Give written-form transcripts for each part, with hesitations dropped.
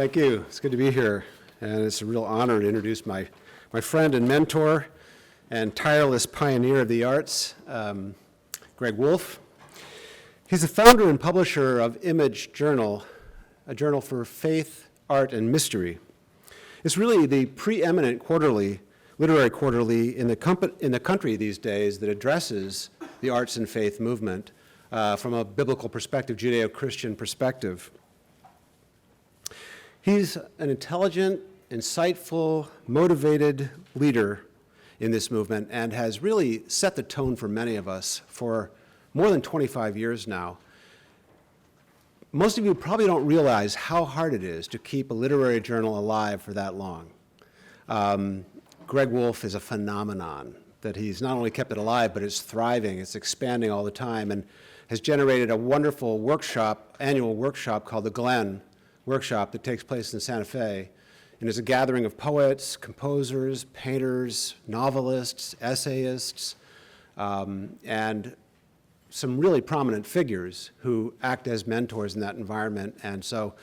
Thank you. It's good to be here, and it's a real honor to introduce my friend and mentor and tireless pioneer of the arts, Greg Wolfe. He's the founder and publisher of Image Journal, a journal for faith, art, and mystery. It's really the preeminent literary quarterly in the country these days that addresses the arts and faith movement from a biblical perspective, Judeo-Christian perspective. He's an intelligent, insightful, motivated leader in this movement and has really set the tone for many of us for more than 25 years now. Most of you probably don't realize how hard it is to keep a literary journal alive for that long. Greg Wolfe is a phenomenon that he's not only kept it alive, but it's thriving, it's expanding all the time, and has generated a wonderful annual workshop called the Glen Workshop that takes place in Santa Fe, and is a gathering of poets, composers, painters, novelists, essayists, and some really prominent figures who act as mentors in that environment. And so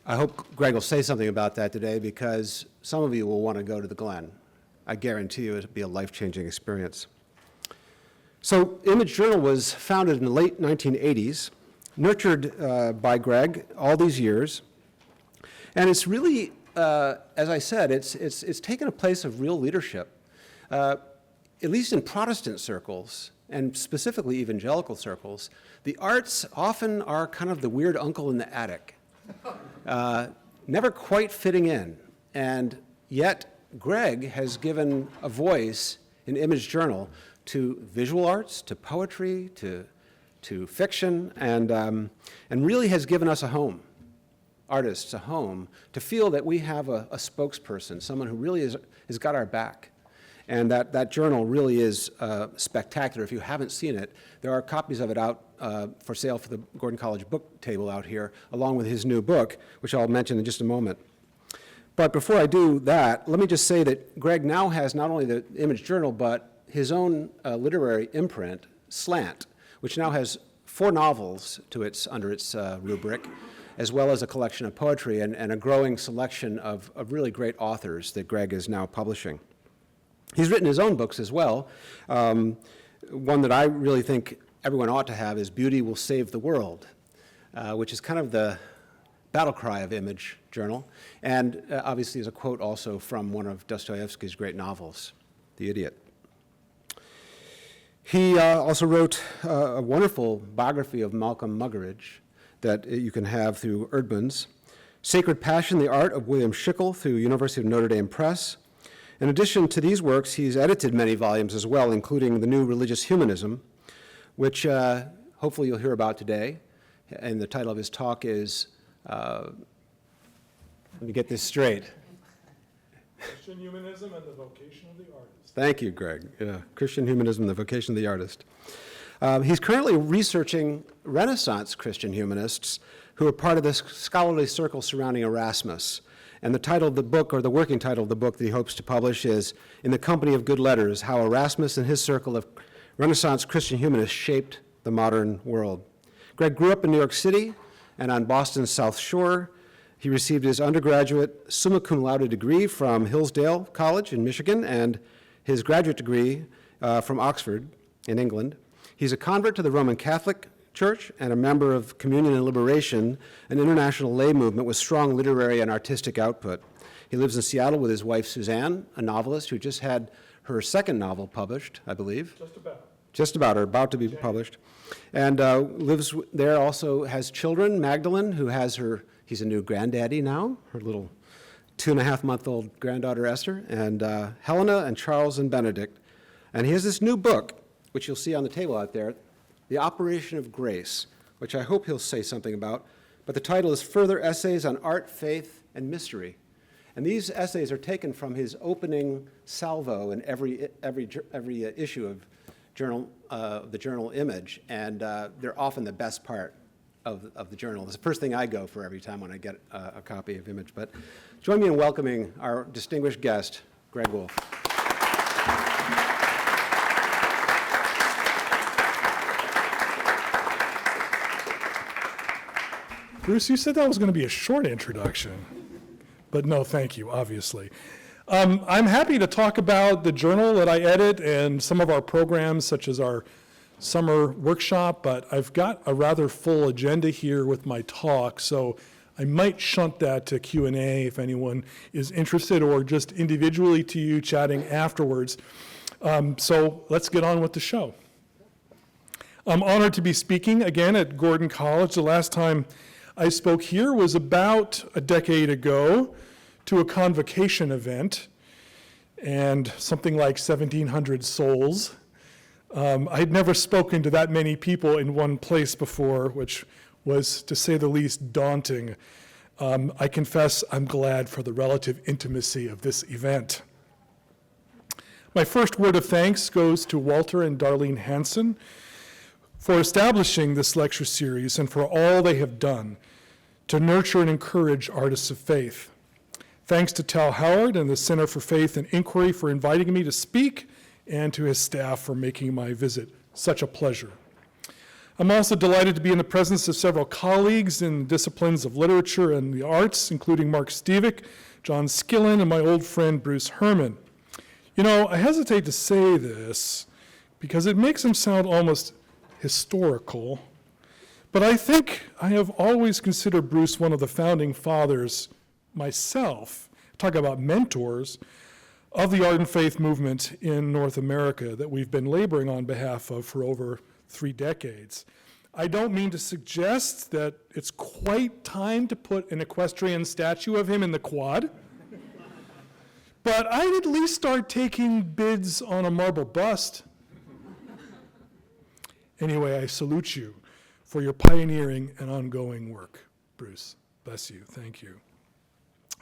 I hope Greg will say something about that today, because some of you will want to go to the Glen. I guarantee you it'll be a life-changing experience. So Image Journal was founded in the late 1980s, nurtured by Greg all these years. And it's really, as I said, it's taken a place of real leadership, at least in Protestant circles, and specifically evangelical circles. The arts often are kind of the weird uncle in the attic, never quite fitting in. And yet, Greg has given a voice in Image Journal to visual arts, to poetry, to fiction, and really has given us a home, artists a home, to feel that we have a spokesperson, someone who really has got our back. And that journal really is spectacular. If you haven't seen it, there are copies of it out for sale for the Gordon College book table out here, along with his new book, which I'll mention in just a moment. But before I do that, let me just say that Greg now has not only the Image Journal, but his own literary imprint, Slant, which now has 4 novels under its rubric, as well as a collection of poetry and a growing selection of really great authors that Greg is now publishing. He's written his own books as well. One that I really think everyone ought to have is Beauty Will Save the World, which is kind of the battle cry of Image Journal, and obviously is a quote also from one of Dostoevsky's great novels, The Idiot. He also wrote a wonderful biography of Malcolm Muggeridge that you can have through Erdman's, Sacred Passion, The Art of William Schickel through University of Notre Dame Press. In addition to these works, he's edited many volumes as well, including The New Religious Humanism, which hopefully you'll hear about today. And the title of his talk is, let me get this straight. Christian Humanism and the Vocation of the Artist. Thank you, Greg. Yeah, Christian Humanism and the Vocation of the Artist. He's currently researching Renaissance Christian humanists who are part of this scholarly circle surrounding Erasmus. And the title of the book, or the working title of the book that he hopes to publish, is In the Company of Good Letters, How Erasmus and His Circle of Renaissance Christian Humanists Shaped the Modern World. Greg grew up in New York City and on Boston's South Shore. He received his undergraduate summa cum laude degree from Hillsdale College in Michigan and his graduate degree from Oxford in England. He's a convert to the Roman Catholic Church and a member of Communion and Liberation, an international lay movement with strong literary and artistic output. He lives in Seattle with his wife, Suzanne, a novelist who just had her second novel published, I believe. Just about, or about to be published. And lives there, also has children, Magdalene, who has he's a new granddaddy now, her little 2.5-month-old granddaughter, Esther, and Helena and Charles and Benedict. And he has this new book, which you'll see on the table out there, The Operation of Grace, which I hope he'll say something about. But the title is Further Essays on Art, Faith, and Mystery. And these essays are taken from his opening salvo in every issue of the journal Image, and they're often the best part of the journal. It's the first thing I go for every time when I get a copy of Image. But join me in welcoming our distinguished guest, Greg Wolfe. Bruce, you said that was going to be a short introduction, but no, thank you, obviously. I'm happy to talk about the journal that I edit and some of our programs, such as our summer workshop, but I've got a rather full agenda here with my talk, so I might shunt that to Q&A if anyone is interested, or just individually to you chatting afterwards. So let's get on with the show. I'm honored to be speaking again at Gordon College. The last time I spoke here was about a decade ago to a convocation event, and something like 1,700 souls. I'd never spoken to that many people in one place before, which was, to say the least, daunting. I confess I'm glad for the relative intimacy of this event. My first word of thanks goes to Walter and Darlene Hansen for establishing this lecture series and for all they have done to nurture and encourage artists of faith. Thanks to Tal Howard and the Center for Faith and Inquiry for inviting me to speak, and to his staff for making my visit such a pleasure. I'm also delighted to be in the presence of several colleagues in disciplines of literature and the arts, including Mark Stevick, John Skillen, and my old friend Bruce Herman. You know, I hesitate to say this because it makes him sound almost historical, but I think I have always considered Bruce one of the founding fathers myself, talk about mentors, of the art and faith movement in North America that we've been laboring on behalf of for over 3 decades. I don't mean to suggest that it's quite time to put an equestrian statue of him in the quad, but I'd at least start taking bids on a marble bust. Anyway, I salute you for your pioneering and ongoing work, Bruce. Bless you. Thank you.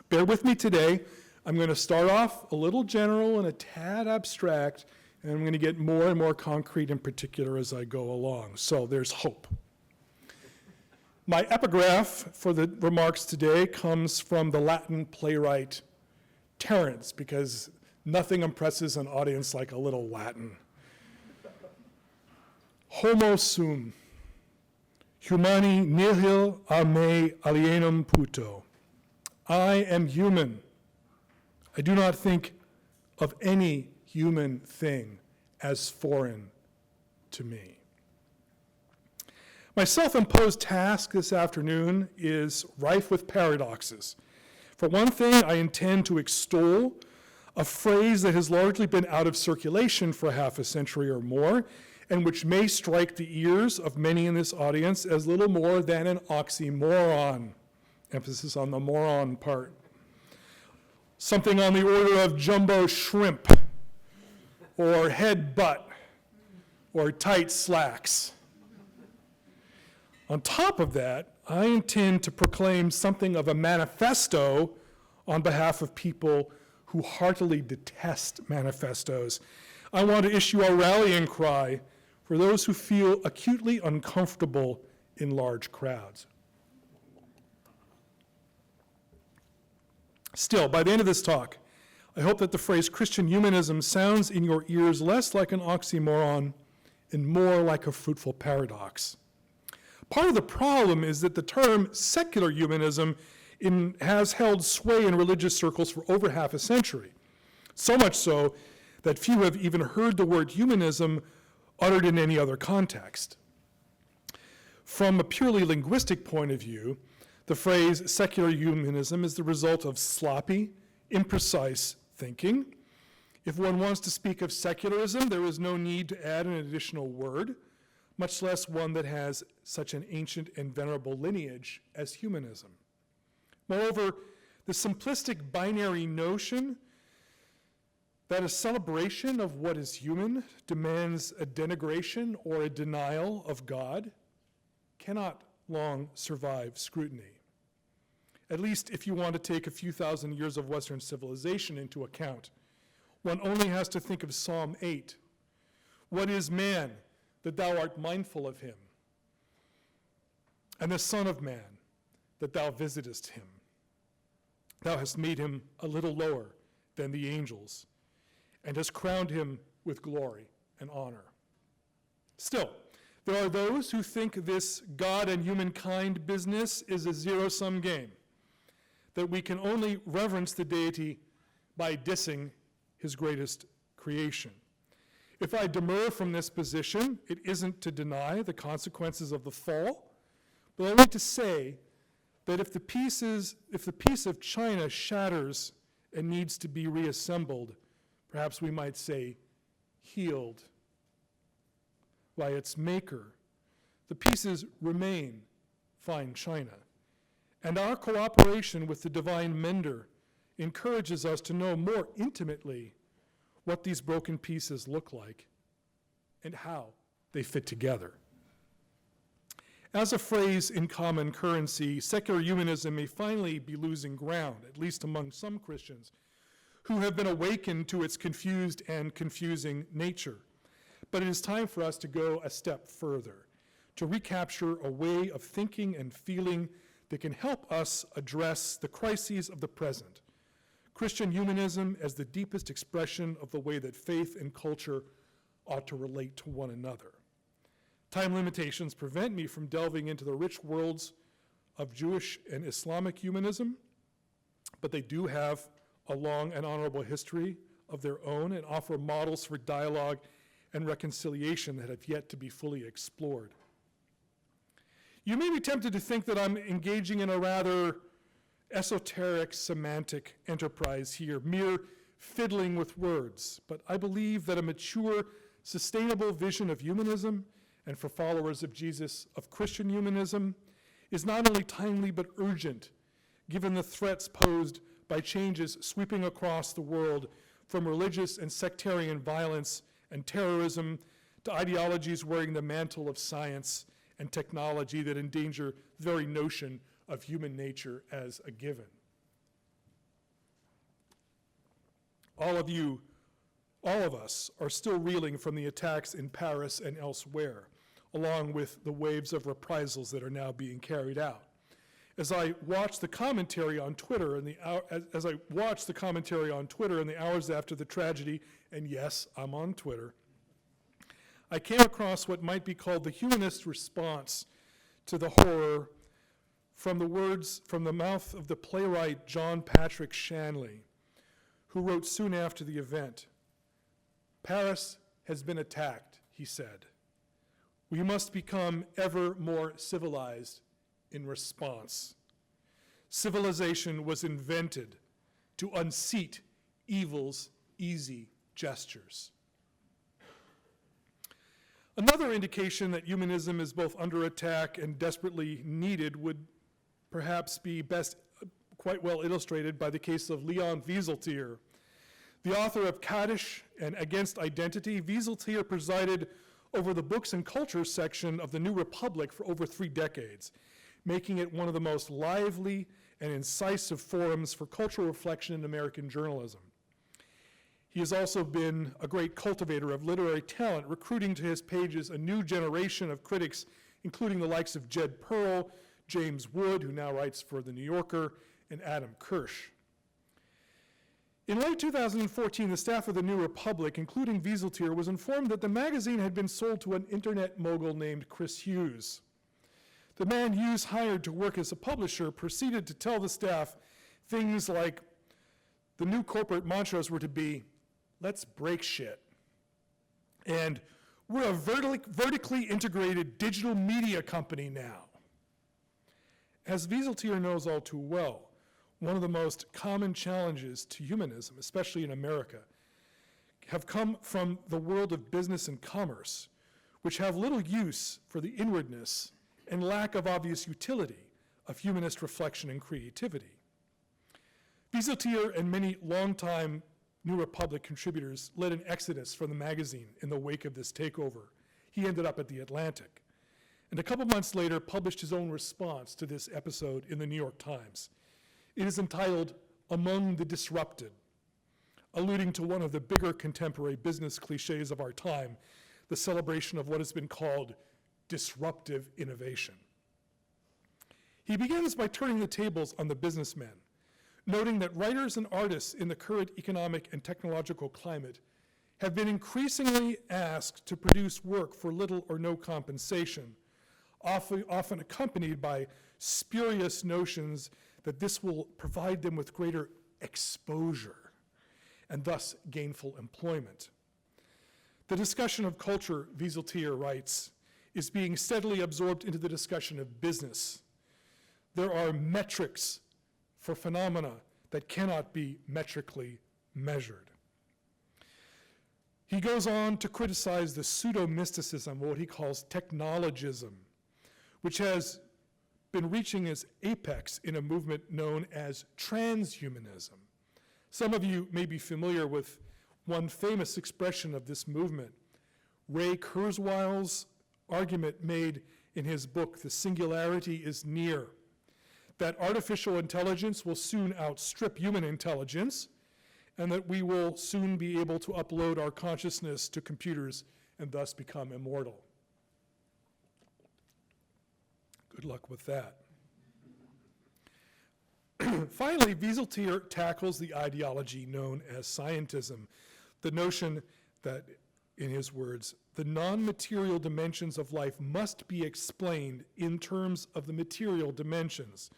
Bear with me today. I'm going to start off a little general and a tad abstract, and I'm going to get more and more concrete in particular as I go along. So there's hope. My epigraph for the remarks today comes from the Latin playwright Terence, because nothing impresses an audience like a little Latin. Homo sum, humani nihil a me alienum puto. I am human. I do not think of any human thing as foreign to me. My self-imposed task this afternoon is rife with paradoxes. For one thing, I intend to extol a phrase that has largely been out of circulation for half a century or more, and which may strike the ears of many in this audience as little more than an oxymoron. Emphasis on the moron part. Something on the order of jumbo shrimp, or head butt, or tight slacks. On top of that, I intend to proclaim something of a manifesto on behalf of people who heartily detest manifestos. I want to issue a rallying cry for those who feel acutely uncomfortable in large crowds. Still, by the end of this talk, I hope that the phrase Christian humanism sounds in your ears less like an oxymoron and more like a fruitful paradox. Part of the problem is that the term secular humanism has held sway in religious circles for over half a century, so much so that few have even heard the word humanism uttered in any other context. From a purely linguistic point of view, the phrase secular humanism is the result of sloppy, imprecise thinking. If one wants to speak of secularism, there is no need to add an additional word, much less one that has such an ancient and venerable lineage as humanism. Moreover, the simplistic binary notion that a celebration of what is human demands a denigration or a denial of God cannot long survive scrutiny. At least if you want to take a few thousand years of Western civilization into account. One only has to think of Psalm 8. What is man that thou art mindful of him? And the Son of Man that thou visitest him? Thou hast made him a little lower than the angels, and hast crowned him with glory and honor. Still, There are those who think this God and humankind business is a zero-sum game, that we can only reverence the deity by dissing his greatest creation. If I demur from this position, it isn't to deny the consequences of the fall, but only to say that if the piece of china shatters and needs to be reassembled, perhaps we might say healed by its maker, the pieces remain fine china. And our cooperation with the divine mender encourages us to know more intimately what these broken pieces look like and how they fit together. As a phrase in common currency, secular humanism may finally be losing ground, at least among some Christians, who have been awakened to its confused and confusing nature. But it is time for us to go a step further, to recapture a way of thinking and feeling that can help us address the crises of the present. Christian humanism as the deepest expression of the way that faith and culture ought to relate to one another. Time limitations prevent me from delving into the rich worlds of Jewish and Islamic humanism, but they do have a long and honorable history of their own and offer models for dialogue and reconciliation that have yet to be fully explored. You may be tempted to think that I'm engaging in a rather esoteric semantic enterprise here, mere fiddling with words, but I believe that a mature, sustainable vision of humanism, and for followers of Jesus, of Christian humanism, is not only timely but urgent, given the threats posed by changes sweeping across the world from religious and sectarian violence and terrorism to ideologies wearing the mantle of science and technology that endanger the very notion of human nature as a given. All of us are still reeling from the attacks in Paris and elsewhere, along with the waves of reprisals that are now being carried out. As I watched the commentary on Twitter in the hours after the tragedy, and yes, I'm on Twitter, I came across what might be called the humanist response to the horror from the mouth of the playwright John Patrick Shanley, who wrote soon after the event. "Paris has been attacked," he said. "We must become ever more civilized in response. Civilization was invented to unseat evil's easy gestures." Another indication that humanism is both under attack and desperately needed would perhaps be best quite well illustrated by the case of Leon Wieseltier. The author of Kaddish and Against Identity, Wieseltier presided over the books and culture section of the New Republic for over 3 decades, making it one of the most lively and incisive forums for cultural reflection in American journalism. He has also been a great cultivator of literary talent, recruiting to his pages a new generation of critics, including the likes of Jed Pearl, James Wood, who now writes for The New Yorker, and Adam Kirsch. In late 2014, the staff of the New Republic, including Wieseltier, was informed that the magazine had been sold to an internet mogul named Chris Hughes. The man Hughes hired to work as a publisher proceeded to tell the staff things like the new corporate mantras were to be, "Let's break shit," and "We're a vertically integrated digital media company now." As Wieseltier knows all too well, one of the most common challenges to humanism, especially in America, have come from the world of business and commerce, which have little use for the inwardness and lack of obvious utility of humanist reflection and creativity. Wieseltier and many longtime New Republic contributors led an exodus from the magazine in the wake of this takeover. He ended up at The Atlantic, and a couple months later published his own response to this episode in the New York Times. It is entitled "Among the Disrupted," alluding to one of the bigger contemporary business cliches of our time, the celebration of what has been called disruptive innovation. He begins by turning the tables on the businessmen, noting that writers and artists in the current economic and technological climate have been increasingly asked to produce work for little or no compensation, often accompanied by spurious notions that this will provide them with greater exposure and thus gainful employment. The discussion of culture, Wieseltier writes, is being steadily absorbed into the discussion of business. There are metrics for phenomena that cannot be metrically measured. He goes on to criticize the pseudo-mysticism, what he calls technologism, which has been reaching its apex in a movement known as transhumanism. Some of you may be familiar with one famous expression of this movement, Ray Kurzweil's argument made in his book, The Singularity is Near, that artificial intelligence will soon outstrip human intelligence, and that we will soon be able to upload our consciousness to computers and thus become immortal. Good luck with that. Finally, Wieseltier tackles the ideology known as Scientism, the notion that, in his words, the non-material dimensions of life must be explained in terms of the material dimensions,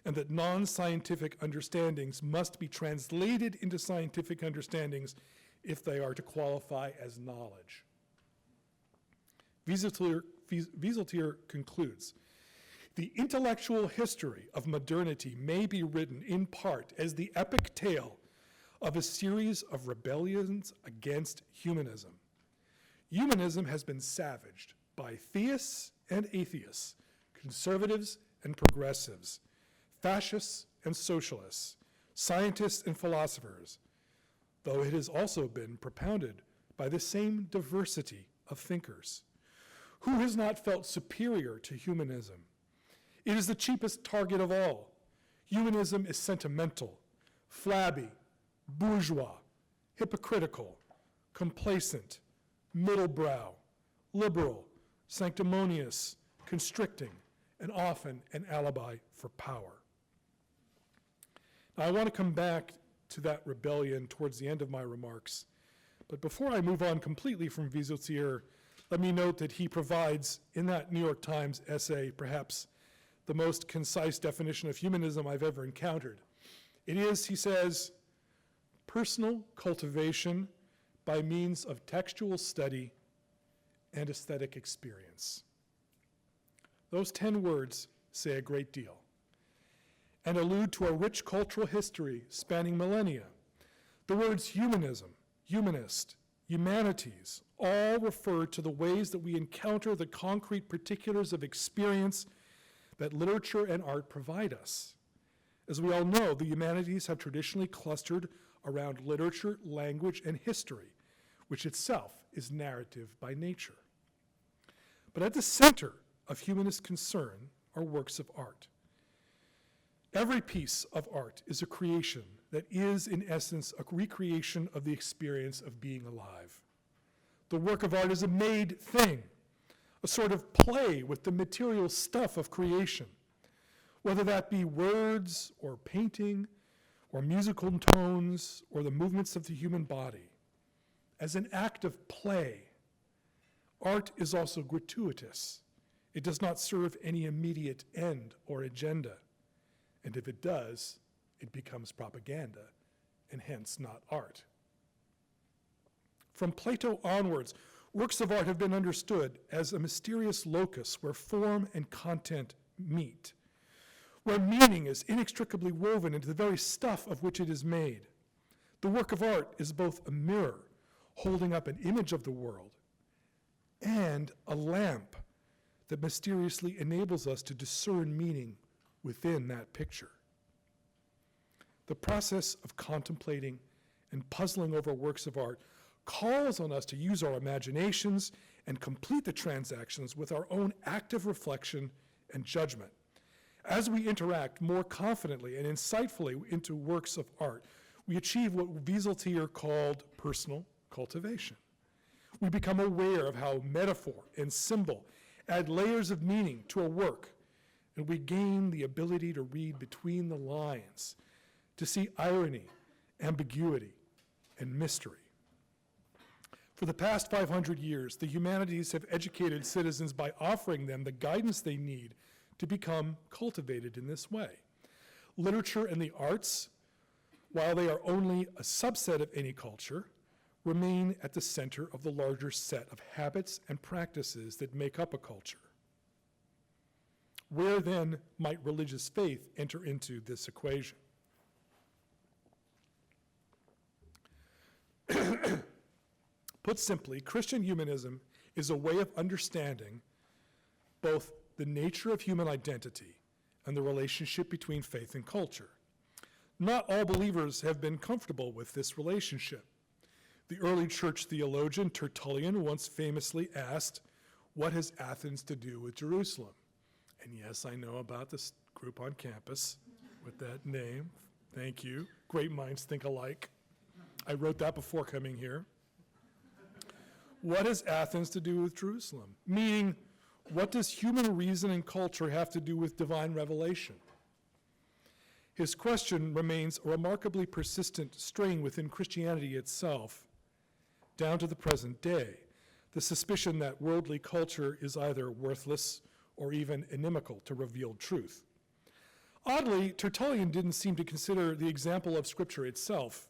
and that non-scientific understandings must be translated into scientific understandings if they are to qualify as knowledge. Wieseltier concludes, the intellectual history of modernity may be written in part as the epic tale of a series of rebellions against humanism. Humanism has been savaged by theists and atheists, conservatives and progressives, fascists and socialists, scientists and philosophers, though it has also been propounded by the same diversity of thinkers. Who has not felt superior to humanism? It is the cheapest target of all. Humanism is sentimental, flabby, bourgeois, hypocritical, complacent, middlebrow, liberal, sanctimonious, constricting, and often an alibi for power. Now, I want to come back to that rebellion towards the end of my remarks, but before I move on completely from Wieseltier, let me note that he provides, in that New York Times essay, perhaps the most concise definition of humanism I've ever encountered. It is, he says, personal cultivation by means of textual study and aesthetic experience. Those 10 words say a great deal and allude to a rich cultural history spanning millennia. The words humanism, humanist, humanities all refer to the ways that we encounter the concrete particulars of experience that literature and art provide us. As we all know, the humanities have traditionally clustered around literature, language, and history, which itself is narrative by nature. But at the center of humanist concern are works of art. Every piece of art is a creation that is, in essence, a recreation of the experience of being alive. The work of art is a made thing, a sort of play with the material stuff of creation, whether that be words or painting or musical tones or the movements of the human body. As an act of play, art is also gratuitous. It does not serve any immediate end or agenda. And if it does, it becomes propaganda, and hence not art. From Plato onwards, works of art have been understood as a mysterious locus where form and content meet, where meaning is inextricably woven into the very stuff of which it is made. The work of art is both a mirror holding up an image of the world and a lamp that mysteriously enables us to discern meaning within that picture. The process of contemplating and puzzling over works of art calls on us to use our imaginations and complete the transactions with our own active reflection and judgment. As we interact more confidently and insightfully into works of art, we achieve what Wieseltier called personal cultivation. We become aware of how metaphor and symbol add layers of meaning to a work, and we gain the ability to read between the lines, to see irony, ambiguity, and mystery. For the past 500 years, the humanities have educated citizens by offering them the guidance they need to become cultivated in this way. Literature and the arts, while they are only a subset of any culture, remain at the center of the larger set of habits and practices that make up a culture. Where then might religious faith enter into this equation? Put simply, Christian humanism is a way of understanding both the nature of human identity and the relationship between faith and culture. Not all believers have been comfortable with this relationship. The early church theologian Tertullian once famously asked, "What has Athens to do with Jerusalem?" And yes, I know about this group on campus with that name. Thank you. Great minds think alike. I wrote that before coming here. What has Athens to do with Jerusalem? Meaning, what does human reason and culture have to do with divine revelation? His question remains a remarkably persistent strain within Christianity itself, down to the present day, the suspicion that worldly culture is either worthless or even inimical to revealed truth. Oddly, Tertullian didn't seem to consider the example of Scripture itself,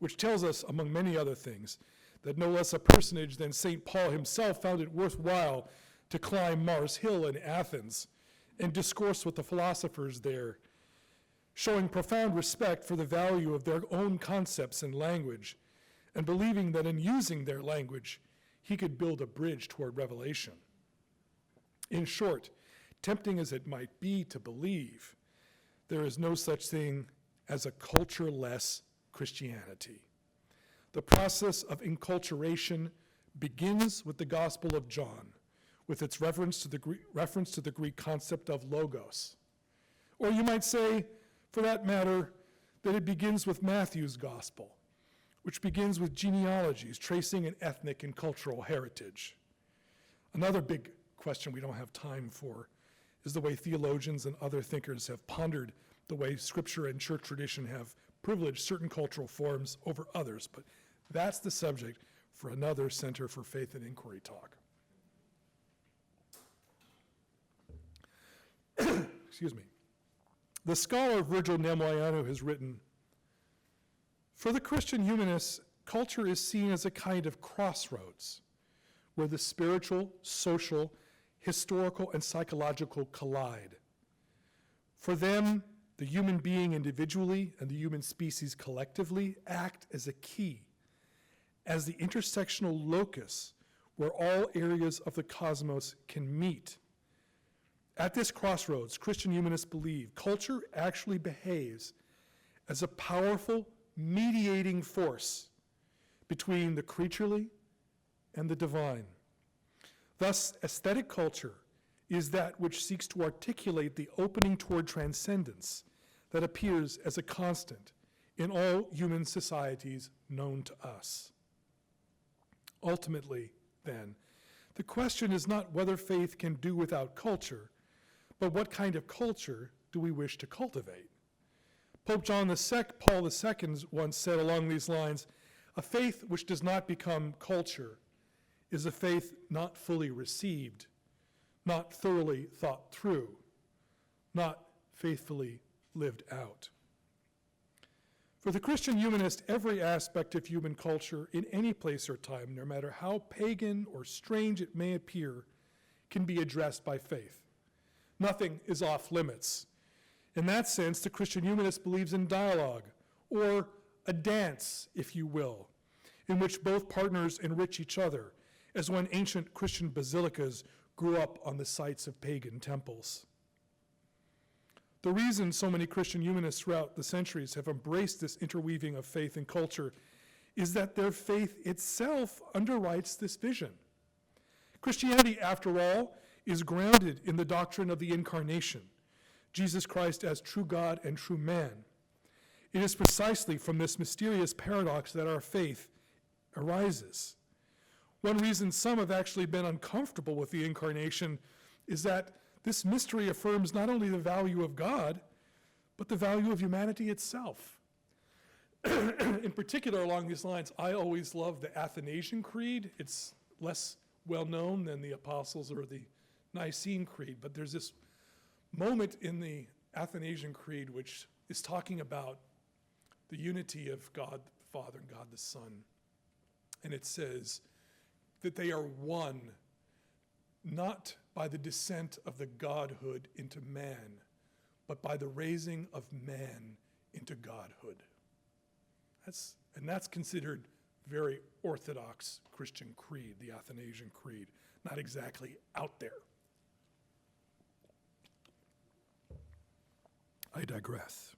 which tells us, among many other things, that no less a personage than St. Paul himself found it worthwhile to climb Mars Hill in Athens and discourse with the philosophers there, showing profound respect for the value of their own concepts and language, and believing that in using their language, he could build a bridge toward revelation. In short, tempting as it might be to believe, there is no such thing as a culture-less Christianity. The process of enculturation begins with the Gospel of John, with its reference to the Greek concept of logos. Or you might say, for that matter, that it begins with Matthew's Gospel, which begins with genealogies tracing an ethnic and cultural heritage. Another big question we don't have time for is the way theologians and other thinkers have pondered the way Scripture and church tradition have privileged certain cultural forms over others, but that's the subject for another Center for Faith and Inquiry talk. Excuse me. The scholar Virgil Nemoianou has written, "For the Christian humanists, culture is seen as a kind of crossroads where the spiritual, social, historical, and psychological collide. For them, the human being individually and the human species collectively act as a key, as the intersectional locus where all areas of the cosmos can meet. At this crossroads, Christian humanists believe culture actually behaves as a powerful mediating force between the creaturely and the divine. Thus, aesthetic culture is that which seeks to articulate the opening toward transcendence that appears as a constant in all human societies known to us. Ultimately, then, the question is not whether faith can do without culture, but what kind of culture do we wish to cultivate? Pope Paul II once said along these lines, "A faith which does not become culture is a faith not fully received, not thoroughly thought through, not faithfully lived out." For the Christian humanist, every aspect of human culture in any place or time, no matter how pagan or strange it may appear, can be addressed by faith. Nothing is off limits. In that sense, the Christian humanist believes in dialogue, or a dance, if you will, in which both partners enrich each other, as when ancient Christian basilicas grew up on the sites of pagan temples. The reason so many Christian humanists throughout the centuries have embraced this interweaving of faith and culture is that their faith itself underwrites this vision. Christianity, after all, is grounded in the doctrine of the incarnation, Jesus Christ as true God and true man. It is precisely from this mysterious paradox that our faith arises. One reason some have actually been uncomfortable with the incarnation is that this mystery affirms not only the value of God, but the value of humanity itself. in particular, along these lines, I always love the Athanasian Creed. It's less well-known than the Apostles' or the Nicene Creed, but there's this moment in the Athanasian Creed which is talking about the unity of God the Father and God the Son. And it says that they are one, not by the descent of the godhood into man, but by the raising of man into godhood. That's considered very orthodox Christian creed, the Athanasian Creed, not exactly out there. I digress.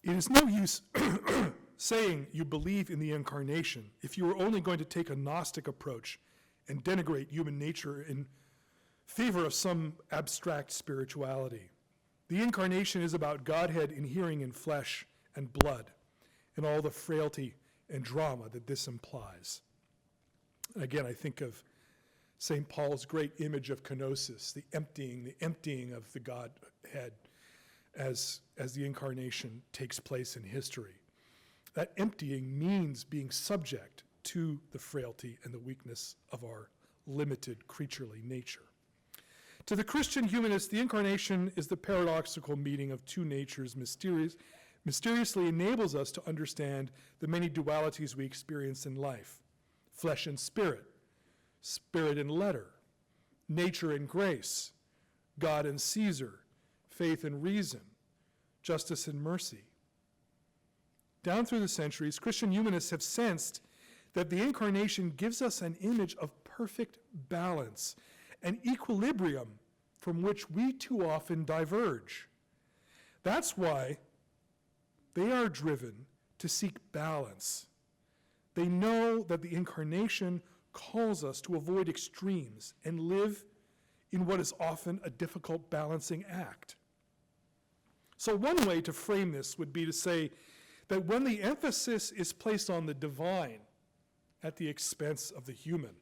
It is no use saying you believe in the incarnation if you are only going to take a Gnostic approach and denigrate human nature in favor of some abstract spirituality. The incarnation is about Godhead inhering in flesh and blood and all the frailty and drama that this implies. And again, I think of St. Paul's great image of kenosis, the emptying of the Godhead as the incarnation takes place in history. That emptying means being subject to the frailty and the weakness of our limited creaturely nature. To the Christian humanist, the incarnation is the paradoxical meeting of two natures, mysteriously enables us to understand the many dualities we experience in life: flesh and spirit, spirit and letter, nature and grace, God and Caesar, faith and reason, justice and mercy. Down through the centuries, Christian humanists have sensed that the incarnation gives us an image of perfect balance, an equilibrium from which we too often diverge. That's why they are driven to seek balance. They know that the incarnation calls us to avoid extremes and live in what is often a difficult balancing act. So one way to frame this would be to say that when the emphasis is placed on the divine at the expense of the human,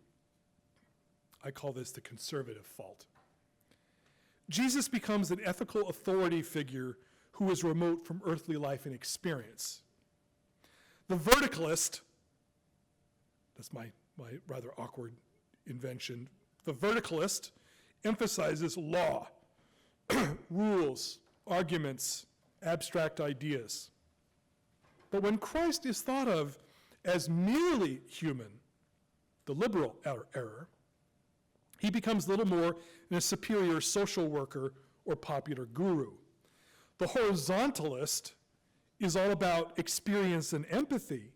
I call this the conservative fault. Jesus becomes an ethical authority figure who is remote from earthly life and experience. The verticalist, that's my rather awkward invention, the verticalist emphasizes law, rules, arguments, abstract ideas. But when Christ is thought of as merely human, the liberal error, he becomes little more than a superior social worker or popular guru. The horizontalist is all about experience and empathy,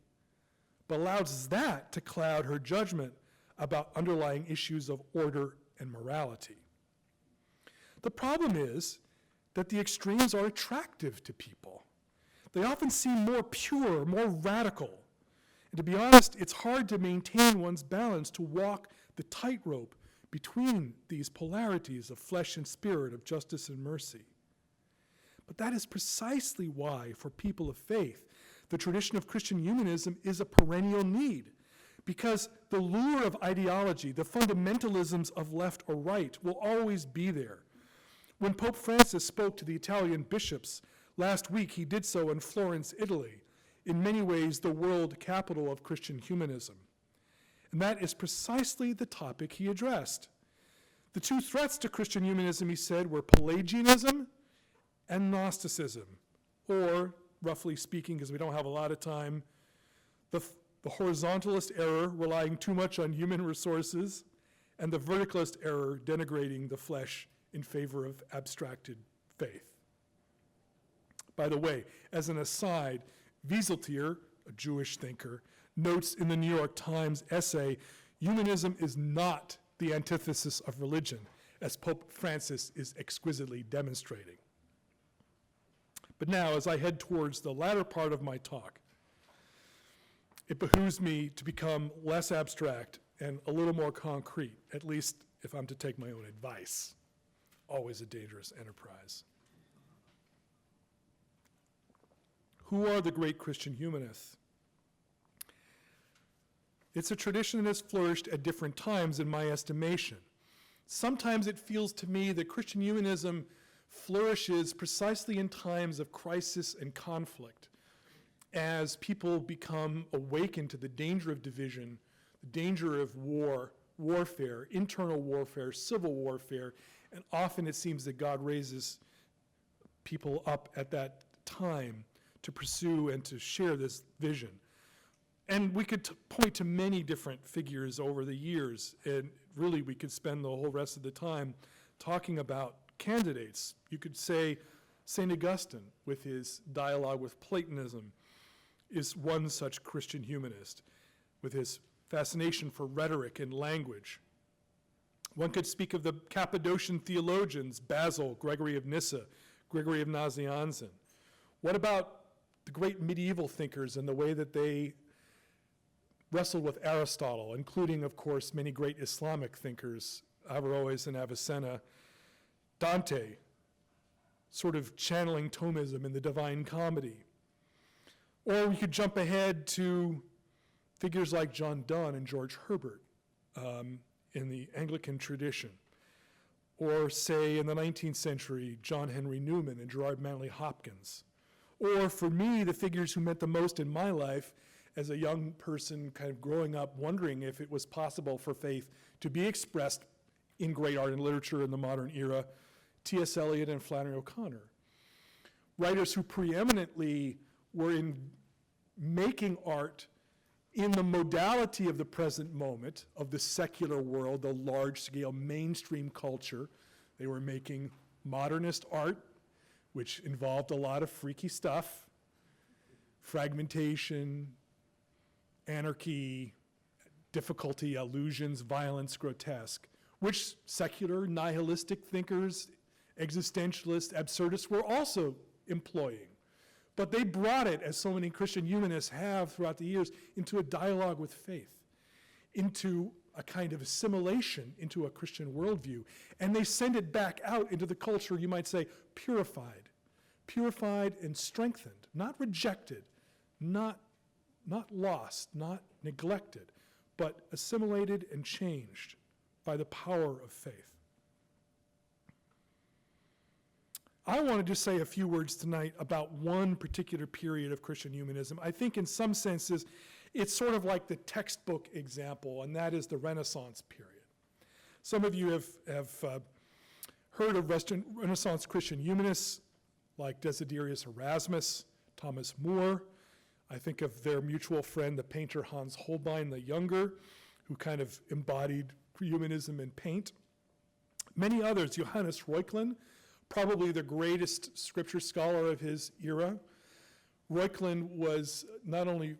but allows that to cloud her judgment about underlying issues of order and morality. The problem is that the extremes are attractive to people. They often seem more pure, more radical. And to be honest, it's hard to maintain one's balance, to walk the tightrope between these polarities of flesh and spirit, of justice and mercy. But that is precisely why, for people of faith, the tradition of Christian humanism is a perennial need, because the lure of ideology, the fundamentalisms of left or right, will always be there. When Pope Francis spoke to the Italian bishops last week, he did so in Florence, Italy, in many ways the world capital of Christian humanism. And that is precisely the topic he addressed. The two threats to Christian humanism, he said, were Pelagianism and Gnosticism, or, roughly speaking, because we don't have a lot of time, the horizontalist error, relying too much on human resources, and the verticalist error, denigrating the flesh in favor of abstracted faith. By the way, as an aside, Wieseltier, a Jewish thinker, notes in the New York Times essay, humanism is not the antithesis of religion, as Pope Francis is exquisitely demonstrating. But now, as I head towards the latter part of my talk, it behooves me to become less abstract and a little more concrete, at least if I'm to take my own advice. Always a dangerous enterprise. Who are the great Christian humanists? It's a tradition that has flourished at different times in my estimation. Sometimes it feels to me that Christian humanism flourishes precisely in times of crisis and conflict, as people become awakened to the danger of division, the danger of warfare, internal warfare, civil warfare, and often it seems that God raises people up at that time to pursue and to share this vision. And we could point to many different figures over the years, and really we could spend the whole rest of the time talking about candidates. You could say St. Augustine, with his dialogue with Platonism, is one such Christian humanist, with his fascination for rhetoric and language. One could speak of the Cappadocian theologians, Basil, Gregory of Nyssa, Gregory of Nazianzen. What about the great medieval thinkers and the way that they wrestled with Aristotle, including, of course, many great Islamic thinkers, Averroes and Avicenna, Dante, sort of channeling Thomism in the Divine Comedy. Or we could jump ahead to figures like John Donne and George Herbert in the Anglican tradition. Or say in the 19th century, John Henry Newman and Gerard Manley Hopkins. Or for me, the figures who meant the most in my life as a young person kind of growing up wondering if it was possible for faith to be expressed in great art and literature in the modern era, T.S. Eliot and Flannery O'Connor. Writers who preeminently were in making art in the modality of the present moment, of the secular world, the large-scale mainstream culture. They were making modernist art, which involved a lot of freaky stuff, fragmentation, anarchy, difficulty, illusions, violence, grotesque, which secular, nihilistic thinkers, existentialists, absurdists were also employing. But they brought it, as so many Christian humanists have throughout the years, into a dialogue with faith, into a kind of assimilation into a Christian worldview. And they send it back out into the culture, you might say, purified and strengthened, not rejected, not lost, not neglected, but assimilated and changed by the power of faith. I want to just say a few words tonight about one particular period of Christian humanism. I think in some senses it's sort of like the textbook example, and that is the Renaissance period. Some of you have heard of Renaissance Christian humanists like Desiderius Erasmus, Thomas More. I think of their mutual friend, the painter Hans Holbein the Younger, who kind of embodied humanism in paint. Many others, Johannes Reuchlin, probably the greatest scripture scholar of his era. Reuchlin was not only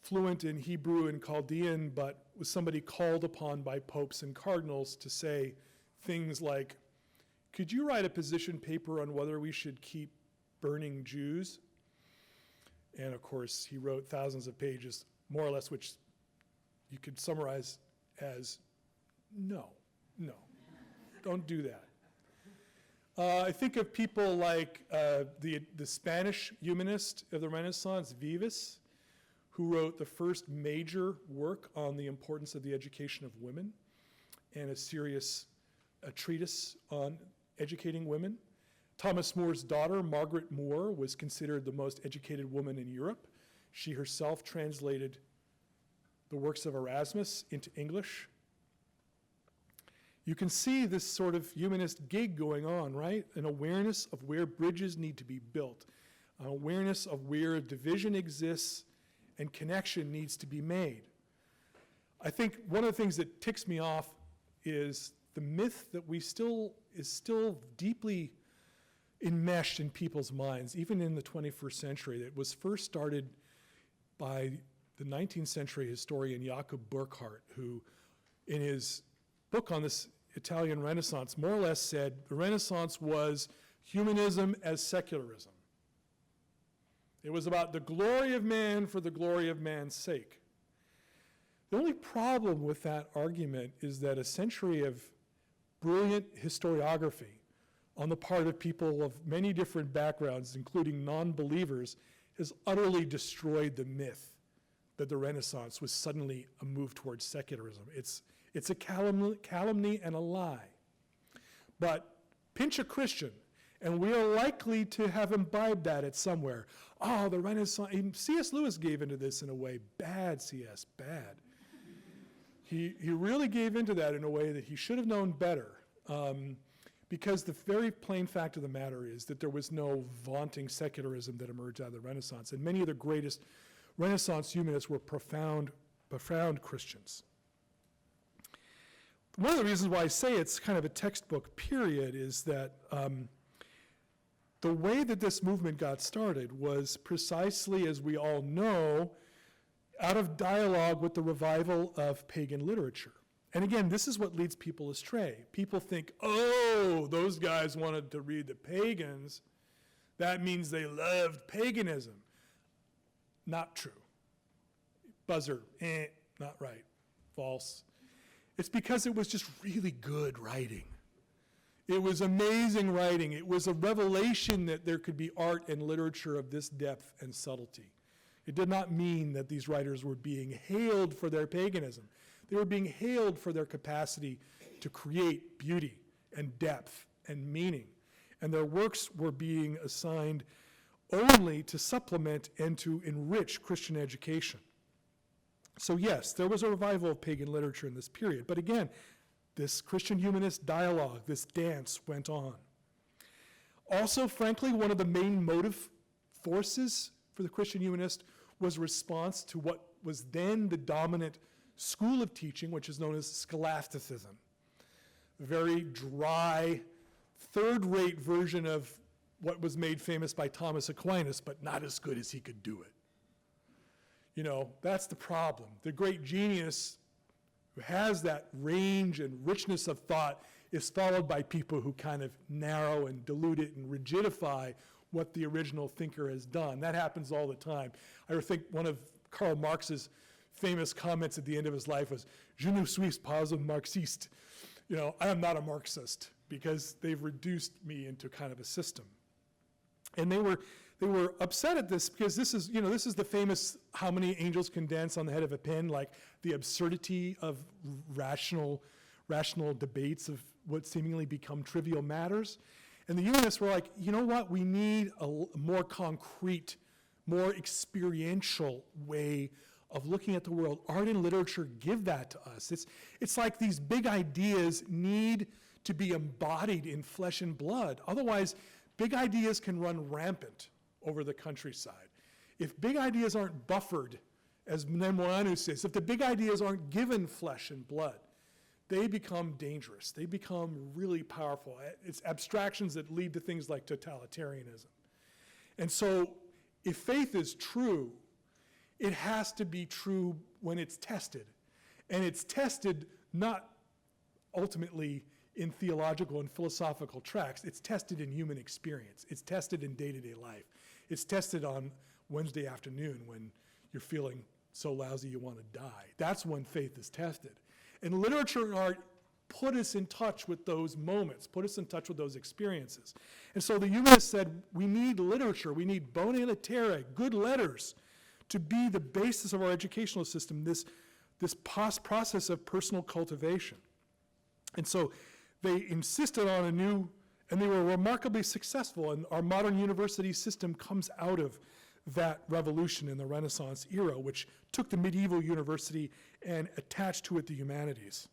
fluent in Hebrew and Chaldean, but was somebody called upon by popes and cardinals to say things like, could you write a position paper on whether we should keep burning Jews? And of course, he wrote thousands of pages, more or less, which you could summarize as, no, don't do that. I think of people like the Spanish humanist of the Renaissance, Vives, who wrote the first major work on the importance of the education of women and a serious treatise on educating women. Thomas More's daughter, Margaret More, was considered the most educated woman in Europe. She herself translated the works of Erasmus into English. You can see this sort of humanist gig going on, right? An awareness of where bridges need to be built, an awareness of where division exists and connection needs to be made. I think one of the things that ticks me off is the myth that is still deeply enmeshed in people's minds, even in the 21st century, that was first started by the 19th century historian Jakob Burckhardt, who in his book on this Italian Renaissance more or less said the Renaissance was humanism as secularism. It was about the glory of man for the glory of man's sake. The only problem with that argument is that a century of brilliant historiography on the part of people of many different backgrounds, including non-believers, has utterly destroyed the myth that the Renaissance was suddenly a move towards secularism. It's a calumny and a lie. But pinch a Christian And we are likely to have imbibed that at somewhere. Oh, the Renaissance, even C.S. Lewis gave into this in a way. Bad, C.S., bad. He really gave into that in a way that he should have known better. Because the very plain fact of the matter is that there was no vaunting secularism that emerged out of the Renaissance. And many of the greatest Renaissance humanists were profound Christians. One of the reasons why I say it's kind of a textbook period is that the way that this movement got started was precisely, as we all know, out of dialogue with the revival of pagan literature. And again, this is what leads people astray. People think, oh, those guys wanted to read the pagans. That means they loved paganism. Not true. Buzzer, not right. False. It's because it was just really good writing. It was amazing writing. It was a revelation that there could be art and literature of this depth and subtlety. It did not mean that these writers were being hailed for their paganism. They were being hailed for their capacity to create beauty and depth and meaning. And their works were being assigned only to supplement and to enrich Christian education. So yes, there was a revival of pagan literature in this period. But again, this Christian humanist dialogue, this dance went on. Also, frankly, one of the main motive forces for the Christian humanist was response to what was then the dominant school of teaching, which is known as scholasticism. A very dry, third-rate version of what was made famous by Thomas Aquinas, but not as good as he could do it. You know, that's the problem. The great genius who has that range and richness of thought is followed by people who kind of narrow and dilute it and rigidify what the original thinker has done. That happens all the time. I think one of Karl Marx's famous comments at the end of his life was, "Je ne suis pas un marxiste." You know, I am not a Marxist, because they've reduced me into kind of a system. And they were upset at this because this is the famous how many angels can dance on the head of a pin, like the absurdity of rational debates of what seemingly become trivial matters. And the humanists were like, you know what, we need a more concrete, more experiential way of looking at the world. Art and literature give that to us. It's like these big ideas need to be embodied in flesh and blood. Otherwise, big ideas can run rampant over the countryside. If big ideas aren't buffered, as Nemoanu says, if the big ideas aren't given flesh and blood, they become dangerous. They become really powerful. It's abstractions that lead to things like totalitarianism. And so if faith is true, it has to be true when it's tested. And it's tested not ultimately in theological and philosophical tracks. It's tested in human experience. It's tested in day-to-day life. It's tested on Wednesday afternoon when you're feeling so lousy you want to die. That's when faith is tested. And literature and art put us in touch with those moments, put us in touch with those experiences. And so the humanists said, we need literature, we need bona litera, good letters, to be the basis of our educational system, this process of personal cultivation. And so they insisted on a new, and they were remarkably successful, and our modern university system comes out of that revolution in the Renaissance era, which took the medieval university and attached to it the humanities.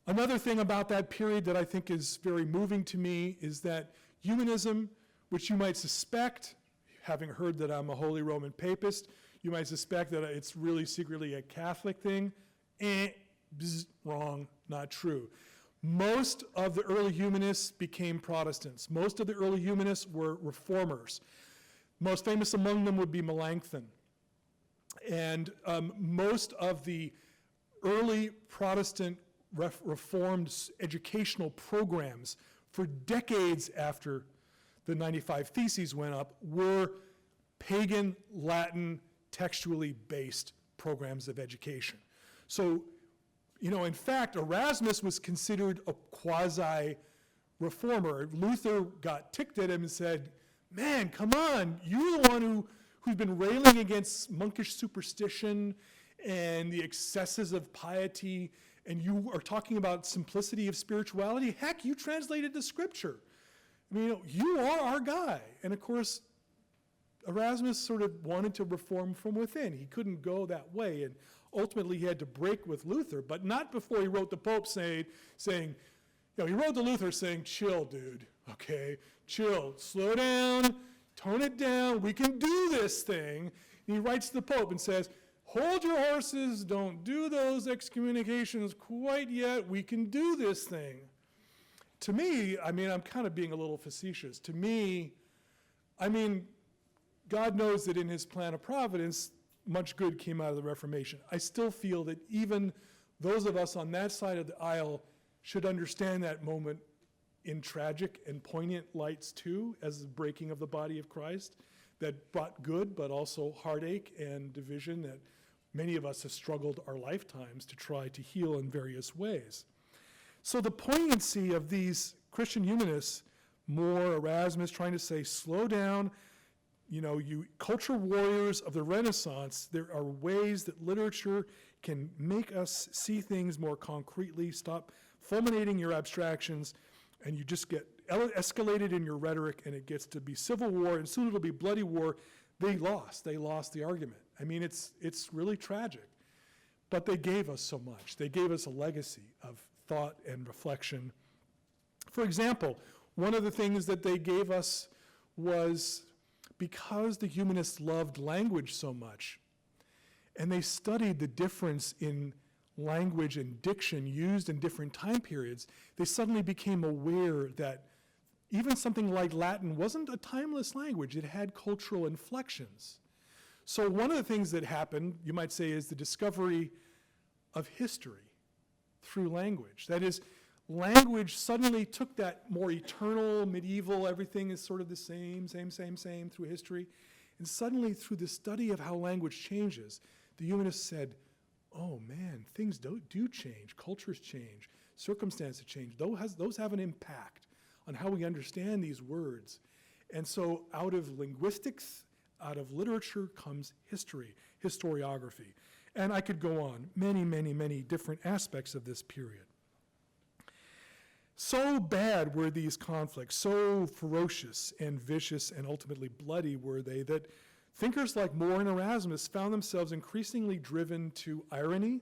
Another thing about that period that I think is very moving to me is that humanism, which you might suspect, having heard that I'm a Holy Roman Papist, you might suspect that it's really secretly a Catholic thing. Wrong, not true. Most of the early humanists became Protestants. Most of the early humanists were reformers. Most famous among them would be Melanchthon. And most of the early Protestant Reformed educational programs for decades after the 95 Theses went up were pagan, Latin, textually based programs of education. So, in fact, Erasmus was considered a quasi-reformer. Luther got ticked at him and said, man, come on, you're the one who's been railing against monkish superstition and the excesses of piety, and you are talking about simplicity of spirituality. Heck, you translated the scripture. you are our guy. And of course, Erasmus sort of wanted to reform from within. He couldn't go that way, and ultimately he had to break with Luther, but not before he wrote the Pope saying, he wrote to Luther saying, chill, dude, okay? Chill, slow down, tone it down, we can do this thing. And he writes to the Pope and says, hold your horses, don't do those excommunications quite yet, we can do this thing. To me, I'm kind of being a little facetious. To me, God knows that in his plan of providence, much good came out of the Reformation. I still feel that even those of us on that side of the aisle should understand that moment in tragic and poignant lights too, as the breaking of the body of Christ that brought good, but also heartache and division that many of us have struggled our lifetimes to try to heal in various ways. So the poignancy of these Christian humanists, More, Erasmus, trying to say, slow down, you culture warriors of the Renaissance, there are ways that literature can make us see things more concretely, stop fulminating your abstractions, and you just get escalated in your rhetoric, and it gets to be civil war, and soon it'll be bloody war. They lost the argument. It's really tragic. But they gave us so much. They gave us a legacy of thought and reflection. For example, one of the things that they gave us was because the humanists loved language so much, and they studied the difference in language and diction used in different time periods, they suddenly became aware that even something like Latin wasn't a timeless language. It had cultural inflections. So one of the things that happened, you might say, is the discovery of history through language. That is, language suddenly took that more eternal, medieval, everything is sort of the same through history. And suddenly, through the study of how language changes, the humanists said, oh man, things do change, cultures change, circumstances change. Those have an impact on how we understand these words. And so out of linguistics, out of literature comes history, historiography. And I could go on, many different aspects of this period. So bad were these conflicts, so ferocious and vicious and ultimately bloody were they, that thinkers like More and Erasmus found themselves increasingly driven to irony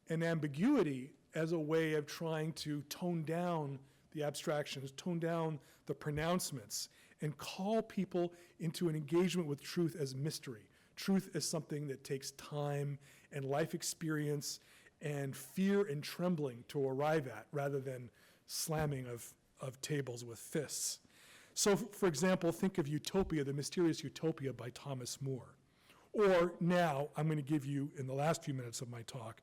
and ambiguity as a way of trying to tone down the abstractions, tone down the pronouncements, and call people into an engagement with truth as mystery. Truth as something that takes time and life experience and fear and trembling to arrive at, rather than slamming of tables with fists. So, for example, think of Utopia, The Mysterious Utopia by Thomas More. Or now, I'm going to give you, in the last few minutes of my talk,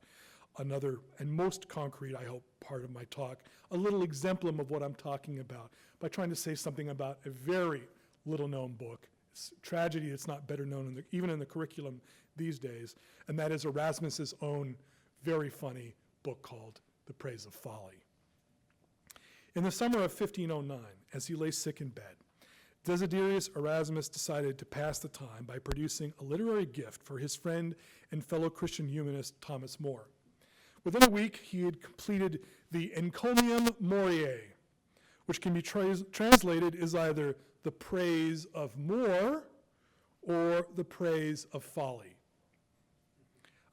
another and most concrete, I hope, part of my talk, a little exemplum of what I'm talking about by trying to say something about a very little-known book. It's a tragedy that's not better known even in the curriculum these days, and that is Erasmus's own very funny book called The Praise of Folly. In the summer of 1509, as he lay sick in bed, Desiderius Erasmus decided to pass the time by producing a literary gift for his friend and fellow Christian humanist Thomas More. Within a week, he had completed the Encomium Moriae, which can be translated as either the praise of More or the praise of folly.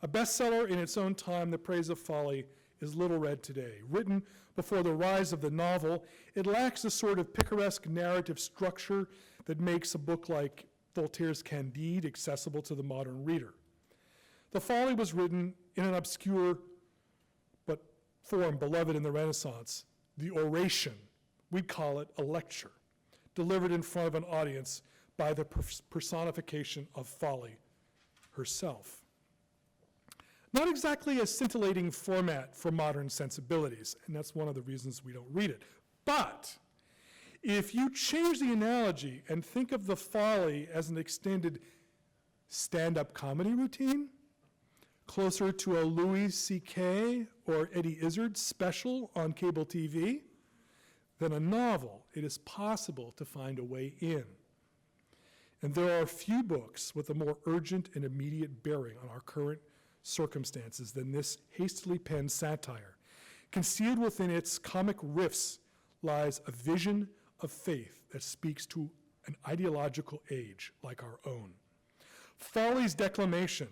A bestseller in its own time, The Praise of Folly is little read today. Written before the rise of the novel, it lacks the sort of picaresque narrative structure that makes a book like Voltaire's Candide accessible to the modern reader. The Folly was written in an obscure but form beloved in the Renaissance, the Oration. We'd call it a lecture, delivered in front of an audience by the personification of Folly herself. Not exactly a scintillating format for modern sensibilities, and that's one of the reasons we don't read it. But if you change the analogy and think of the Folly as an extended stand-up comedy routine, closer to a Louis C.K. or Eddie Izzard special on cable TV, than a novel, it is possible to find a way in. And there are few books with a more urgent and immediate bearing on our current circumstances than this hastily penned satire. Concealed within its comic riffs lies a vision of faith that speaks to an ideological age like our own. Folly's declamation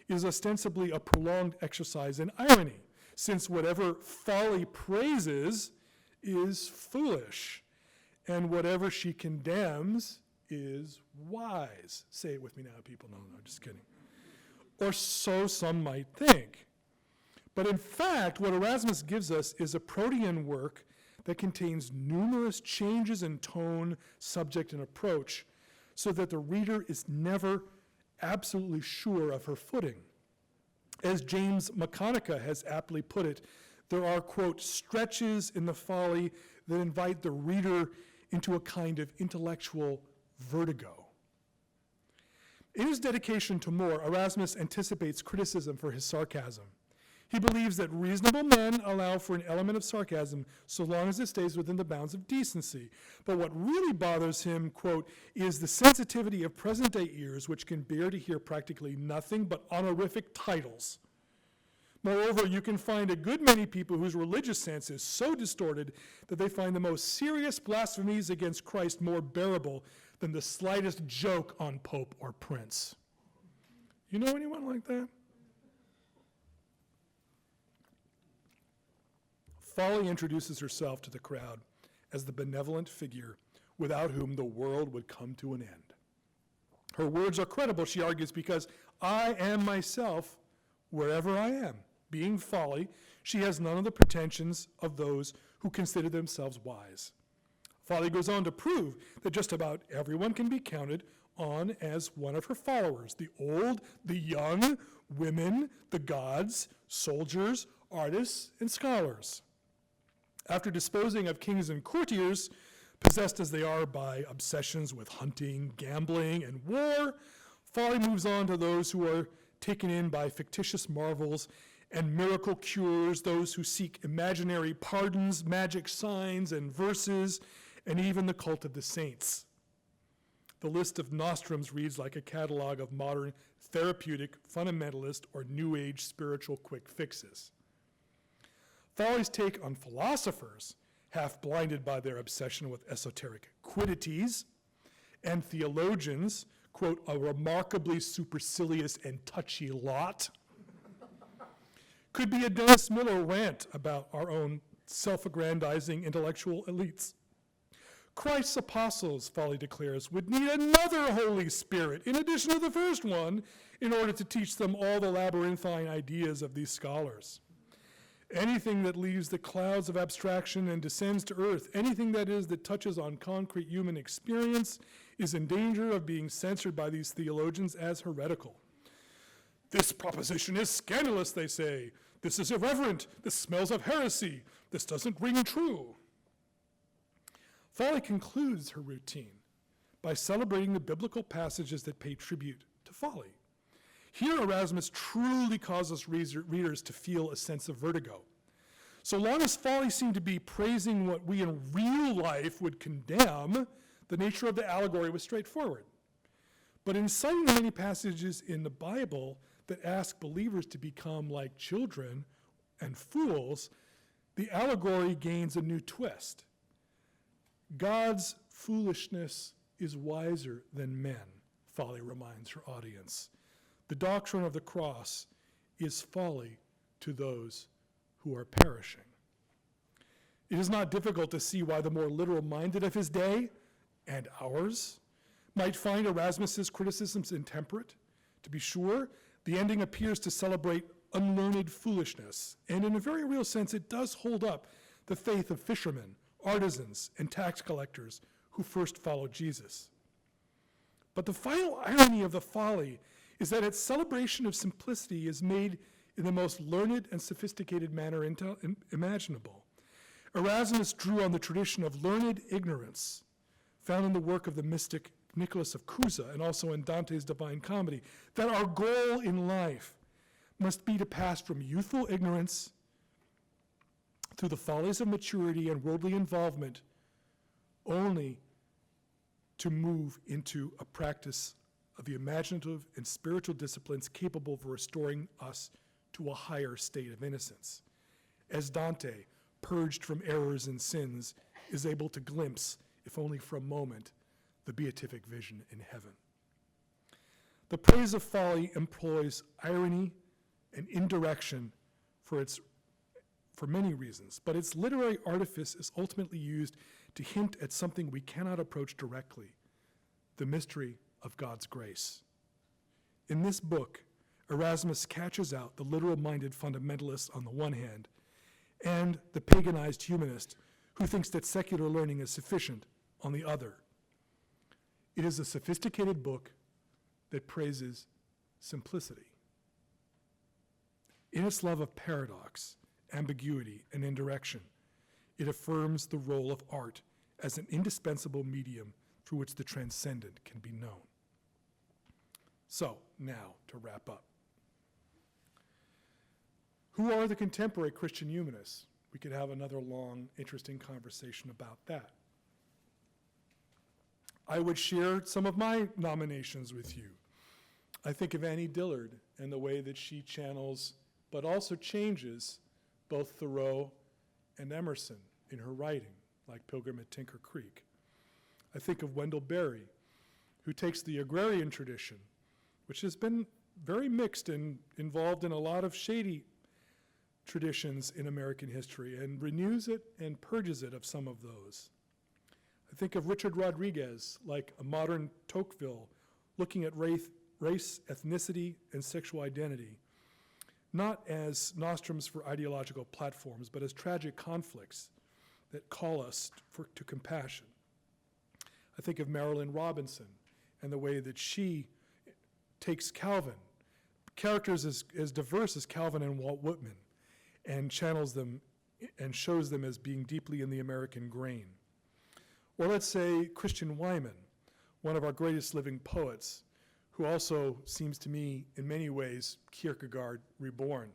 is ostensibly a prolonged exercise in irony, since whatever folly praises is foolish, and whatever she condemns is wise. Say it with me now, people. No, just kidding. Or so some might think. But in fact, what Erasmus gives us is a protean work that contains numerous changes in tone, subject, and approach, so that the reader is never absolutely sure of her footing. As James McConaughey has aptly put it, there are, quote, stretches in the folly that invite the reader into a kind of intellectual vertigo. In his dedication to Moore, Erasmus anticipates criticism for his sarcasm. He believes that reasonable men allow for an element of sarcasm so long as it stays within the bounds of decency. But what really bothers him, quote, is the sensitivity of present-day ears which can bear to hear practically nothing but honorific titles. Moreover, you can find a good many people whose religious sense is so distorted that they find the most serious blasphemies against Christ more bearable than the slightest joke on Pope or Prince. You know anyone like that? Folly introduces herself to the crowd as the benevolent figure without whom the world would come to an end. Her words are credible, she argues, because I am myself wherever I am. Being folly, she has none of the pretensions of those who consider themselves wise. Folly goes on to prove that just about everyone can be counted on as one of her followers: the old, the young, women, the gods, soldiers, artists, and scholars. After disposing of kings and courtiers, possessed as they are by obsessions with hunting, gambling, and war, Folly moves on to those who are taken in by fictitious marvels and miracle cures, those who seek imaginary pardons, magic signs and verses, and even the cult of the saints. The list of nostrums reads like a catalog of modern therapeutic, fundamentalist, or New Age spiritual quick fixes. Folly's take on philosophers, half blinded by their obsession with esoteric quiddities, and theologians, quote, a remarkably supercilious and touchy lot, could be a Dennis Miller rant about our own self-aggrandizing intellectual elites. Christ's apostles, Folly declares, would need another Holy Spirit in addition to the first one in order to teach them all the labyrinthine ideas of these scholars. Anything that leaves the clouds of abstraction and descends to earth, anything that is that touches on concrete human experience, is in danger of being censored by these theologians as heretical. This proposition is scandalous, they say. This is irreverent. This smells of heresy. This doesn't ring true. Folly concludes her routine by celebrating the biblical passages that pay tribute to folly. Here, Erasmus truly causes readers to feel a sense of vertigo. So long as Folly seemed to be praising what we in real life would condemn, the nature of the allegory was straightforward. But in citing the many passages in the Bible that ask believers to become like children and fools, the allegory gains a new twist. God's foolishness is wiser than men, Folly reminds her audience. The doctrine of the cross is folly to those who are perishing. It is not difficult to see why the more literal-minded of his day, and ours, might find Erasmus's criticisms intemperate. To be sure, the ending appears to celebrate unlearned foolishness, and in a very real sense, it does hold up the faith of fishermen, artisans, and tax collectors who first followed Jesus. But the final irony of the folly is that its celebration of simplicity is made in the most learned and sophisticated manner imaginable. Erasmus drew on the tradition of learned ignorance, found in the work of the mystic Nicholas of Cusa and also in Dante's Divine Comedy, that our goal in life must be to pass from youthful ignorance through the follies of maturity and worldly involvement, only to move into a practice of the imaginative and spiritual disciplines capable of restoring us to a higher state of innocence. As Dante, purged from errors and sins, is able to glimpse if only for a moment, the beatific vision in heaven. The Praise of Folly employs irony and indirection for many reasons, but its literary artifice is ultimately used to hint at something we cannot approach directly, the mystery of God's grace. In this book, Erasmus catches out the literal-minded fundamentalist on the one hand, and the paganized humanist who thinks that secular learning is sufficient on the other. It is a sophisticated book that praises simplicity. In its love of paradox, ambiguity, and indirection, it affirms the role of art as an indispensable medium through which the transcendent can be known. So, now to wrap up. Who are the contemporary Christian humanists? We could have another long, interesting conversation about that. I would share some of my nominations with you. I think of Annie Dillard and the way that she channels, but also changes, both Thoreau and Emerson in her writing, like Pilgrim at Tinker Creek. I think of Wendell Berry, who takes the agrarian tradition, which has been very mixed and involved in a lot of shady traditions in American history, and renews it and purges it of some of those. I think of Richard Rodriguez, like a modern Tocqueville, looking at race, ethnicity, and sexual identity, not as nostrums for ideological platforms, but as tragic conflicts that call us to compassion. I think of Marilyn Robinson and the way that she takes Calvin, characters as diverse as Calvin and Walt Whitman, and channels them and shows them as being deeply in the American grain. Or let's say Christian Wyman, one of our greatest living poets, who also seems to me, in many ways, Kierkegaard reborn.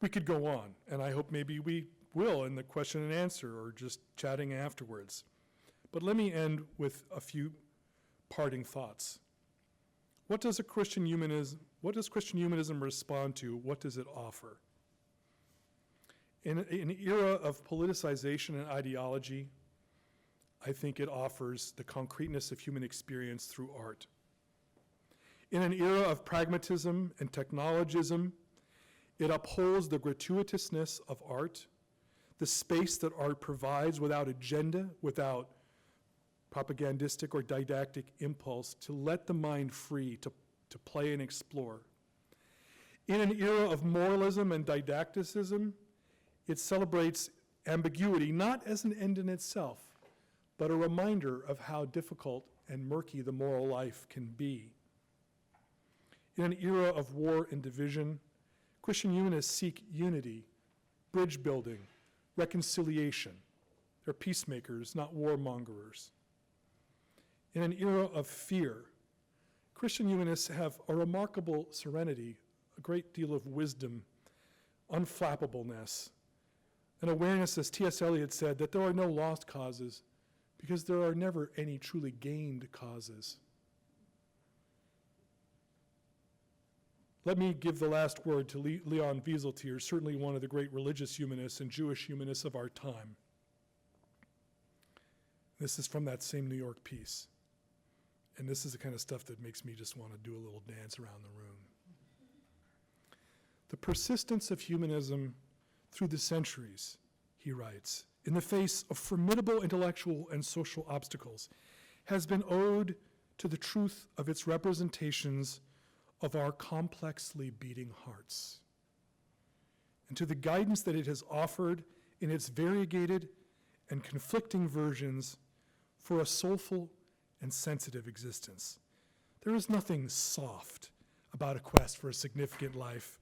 We could go on, and I hope maybe we will in the question and answer or just chatting afterwards. But let me end with a few parting thoughts. What does Christian humanism respond to? What does it offer? In an era of politicization and ideology, I think it offers the concreteness of human experience through art. In an era of pragmatism and technologism, it upholds the gratuitousness of art, the space that art provides without agenda, without propagandistic or didactic impulse, to let the mind free to play and explore. In an era of moralism and didacticism, it celebrates ambiguity, not as an end in itself, but a reminder of how difficult and murky the moral life can be. In an era of war and division, Christian humanists seek unity, bridge building, reconciliation. They're peacemakers, not warmongers. In an era of fear, Christian humanists have a remarkable serenity, a great deal of wisdom, unflappableness, an awareness, as T.S. Eliot said, that there are no lost causes because there are never any truly gained causes. Let me give the last word to Leon Wieseltier, certainly one of the great religious humanists and Jewish humanists of our time. This is from that same New York piece. And this is the kind of stuff that makes me just want to do a little dance around the room. The persistence of humanism through the centuries, he writes, in the face of formidable intellectual and social obstacles, has been owed to the truth of its representations of our complexly beating hearts, and to the guidance that it has offered in its variegated and conflicting versions for a soulful and sensitive existence. There is nothing soft about a quest for a significant life,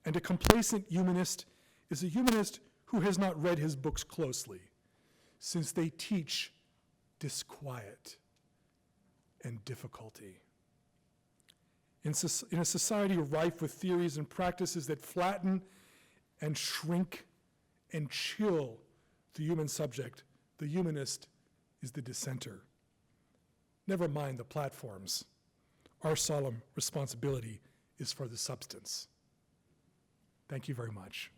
and a complacent humanist is a humanist who has not read his books closely, since they teach disquiet and difficulty. In a society rife with theories and practices that flatten and shrink and chill the human subject, the humanist is the dissenter. Never mind the platforms. Our solemn responsibility is for the substance. Thank you very much.